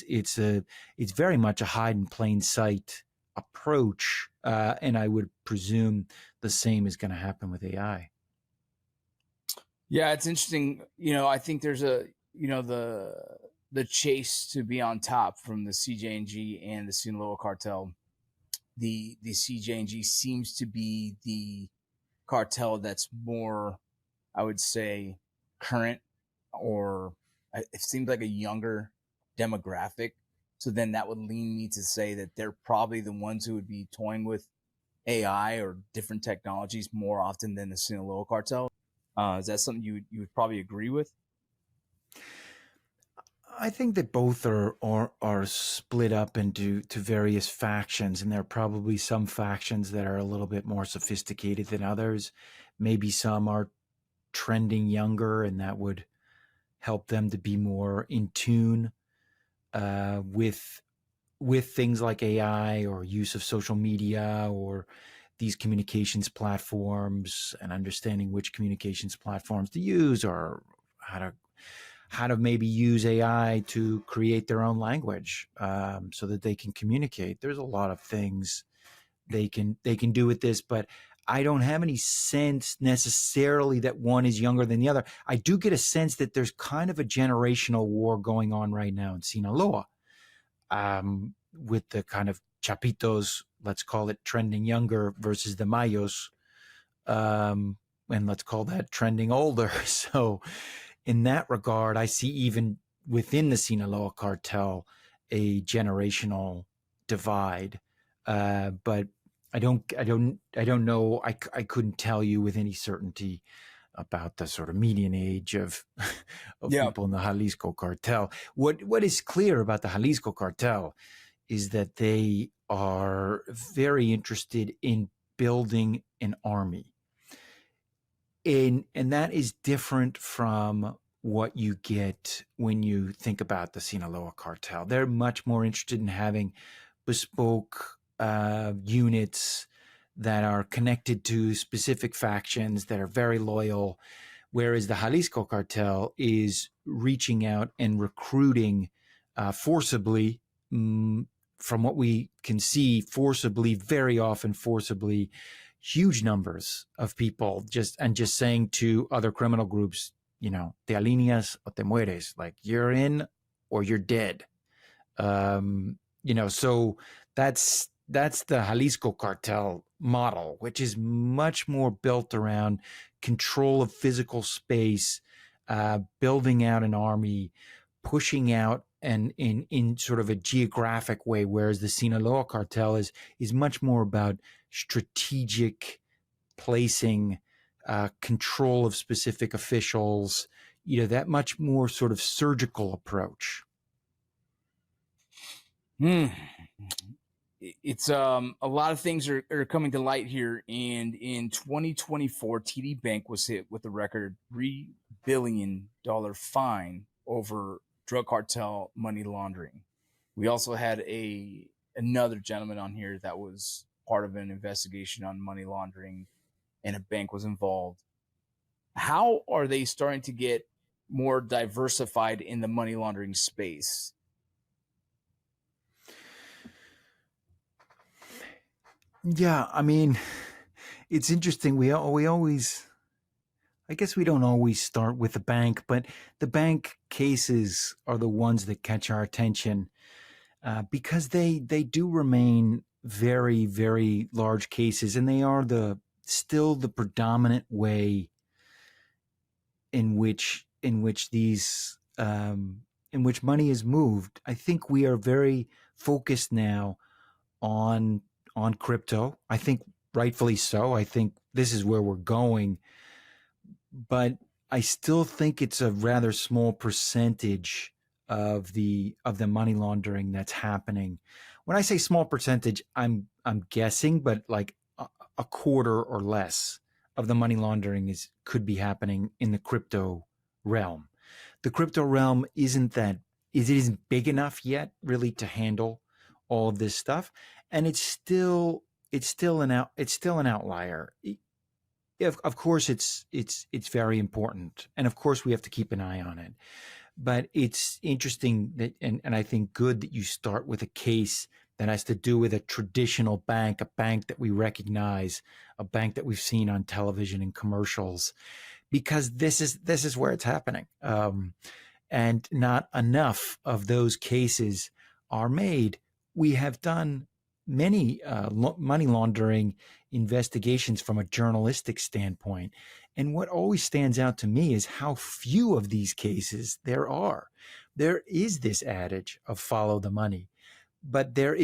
it's very much a hide in plain sight approach, and I would presume the same is going to happen with AI. Yeah, it's interesting. I think there's the chase to be on top from the CJNG and the Sinaloa Cartel. The CJNG seems to be the cartel that's more, I would say, current, or it seems like a younger demographic. So then that would lean me to say that they're probably the ones who would be toying with AI or different technologies more often than the Sinaloa Cartel. Is that something you would probably agree with? I think that both are split up into various factions, and there are probably some factions that are a little bit more sophisticated than others. Maybe some are trending younger, and that would help them to be more in tune with things like AI or use of social media or these communications platforms, and understanding which communications platforms to use, or how to maybe use AI to create their own language, so that they can communicate. There's a lot of things they can do with this, but I don't have any sense necessarily that one is younger than the other. I do get a sense that there's kind of a generational war going on right now in Sinaloa, with the kind of chapitos, let's call it, trending younger versus the mayos, and let's call that trending older. So in that regard, I see even within the Sinaloa Cartel a generational divide, but I don't know. I couldn't tell you with any certainty about the sort of median age of people in the Jalisco Cartel. What is clear about the Jalisco Cartel is that they are very interested in building an army. And that is different from what you get when you think about the Sinaloa Cartel. They're much more interested in having bespoke units that are connected to specific factions that are very loyal, whereas the Jalisco Cartel is reaching out and recruiting forcibly, from what we can see, forcibly, very often forcibly, huge numbers of people, just saying to other criminal groups, te alineas o te mueres, like you're in or you're dead. So that's the Jalisco Cartel model, which is much more built around control of physical space, building out an army, pushing out and in sort of a geographic way, whereas the Sinaloa Cartel is much more about strategic placing, control of specific officials, that much more sort of surgical approach. It's a lot of things are coming to light here, and in 2024, TD Bank was hit with a record $3 billion fine over drug cartel money laundering. We also had another gentleman on here that was part of an investigation on money laundering, and a bank was involved. How are they starting to get more diversified in the money laundering space? Yeah, I mean, it's interesting. We always, I guess we don't always start with the bank, but the bank cases are the ones that catch our attention, because they do remain very, very large cases, and they are still the predominant way in which these in which money is moved. I think we are very focused now on crypto. I think rightfully so. I think this is where we're going, but I still think it's a rather small percentage of the money laundering that's happening. When I say small percentage, I'm guessing, but like a quarter or less of the money laundering could be happening in the crypto realm. The crypto realm isn't big enough yet really to handle all of this stuff, and it's still an outlier. Of course, it's very important, and of course we have to keep an eye on it. But it's interesting that, and I think good that you start with a case that has to do with a traditional bank, a bank that we recognize, a bank that we've seen on television and commercials, because this is where it's happening. And not enough of those cases are made. We have done many money laundering investigations from a journalistic standpoint. And what always stands out to me is how few of these cases there are. There is this adage of follow the money, but there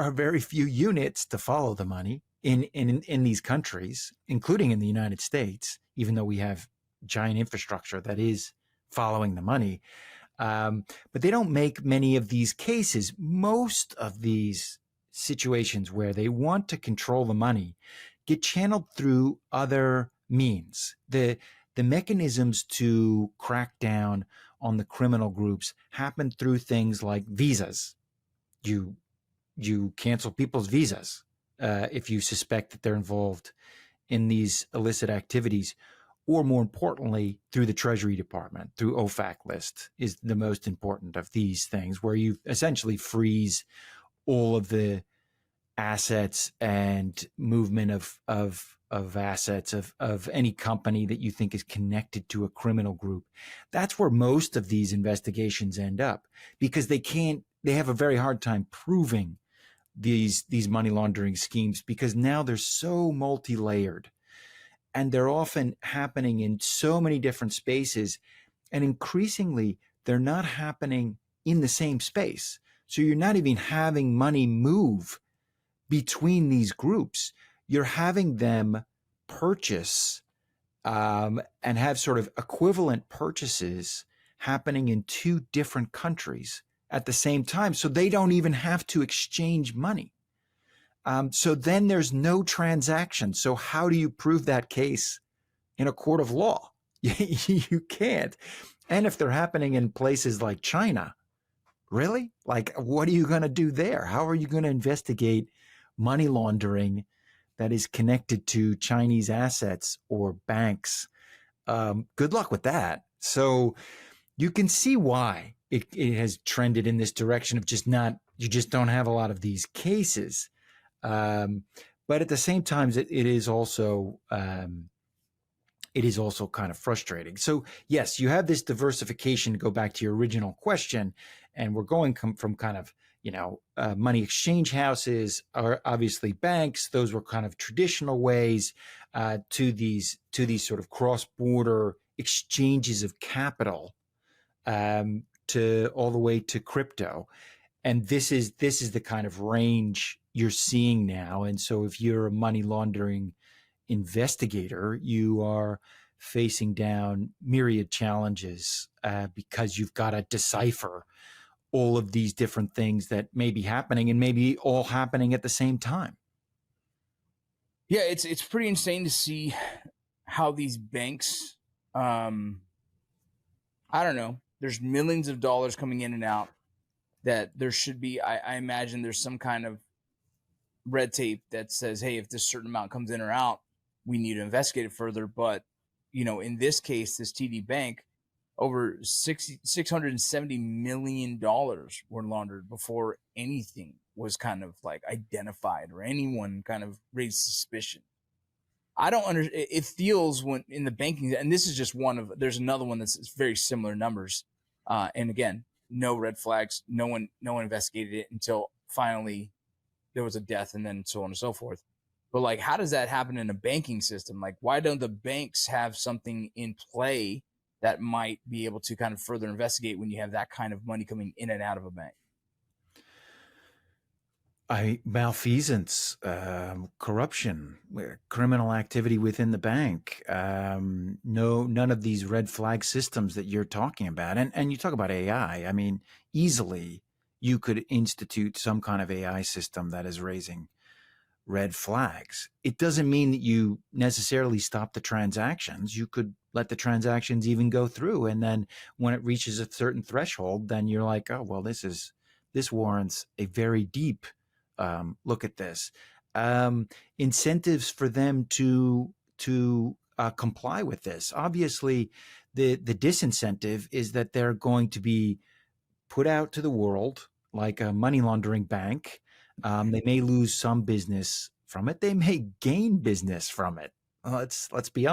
are very few units to follow the money in these countries, including in the United States, even though we have giant infrastructure that is following the money. But they don't make many of these cases. Most of these situations where they want to control the money get channeled through other means. The mechanisms to crack down on the criminal groups happen through things like visas. You cancel people's visas if you suspect that they're involved in these illicit activities, or more importantly, through the Treasury Department, through OFAC list is the most important of these things, where you essentially freeze all of the assets and movement of assets of any company that you think is connected to a criminal group. That's where most of these investigations end up, because they have a very hard time proving these money laundering schemes, because now they're so multi-layered and they're often happening in so many different spaces, and increasingly they're not happening in the same space. So you're not even having money move between these groups. You're having them purchase and have sort of equivalent purchases happening in two different countries at the same time. So they don't even have to exchange money. So then there's no transaction. So how do you prove that case in a court of law? You can't. And if they're happening in places like China, really? Like, what are you going to do there? How are you going to investigate money laundering that is connected to Chinese assets or banks? Good luck with that. So you can see why it has trended in this direction of you just don't have a lot of these cases. But at the same time, it is also kind of frustrating. So yes, you have this diversification, to go back to your original question, and we're going from kind of, money exchange houses, are obviously banks. Those were kind of traditional ways to these sort of cross-border exchanges of capital, to all the way to crypto. And this is the kind of range you're seeing now. And so if you're a money laundering investigator, you are facing down myriad challenges because you've got to decipher all of these different things that may be happening, and maybe all happening at the same time. Yeah, it's pretty insane to see how these banks, I don't know, there's millions of dollars coming in and out, that there should be, I imagine there's some kind of red tape that says, hey, if this certain amount comes in or out, we need to investigate it further. But, in this case, this TD Bank, over $670 million were laundered before anything was kind of like identified or anyone kind of raised suspicion. I don't understand. It feels, when in the banking, and this is just one of, there's another one that's very similar numbers. And again, no red flags. No one investigated it until finally there was a death, and then so on and so forth. But like, how does that happen in a banking system? Like, why don't the banks have something in play that might be able to kind of further investigate when you have that kind of money coming in and out of a bank? Malfeasance, corruption, criminal activity within the bank. None of these red flag systems that you're talking about. And you talk about AI. I mean, easily you could institute some kind of AI system that is raising red flags. It doesn't mean that you necessarily stop the transactions. You could let the transactions even go through, and then when it reaches a certain threshold, then you're like, oh, well, this warrants a very deep look at this. Incentives for them to comply with this. Obviously, the disincentive is that they're going to be put out to the world like a money laundering bank. They may lose some business from it. They may gain business from it. Let's be honest.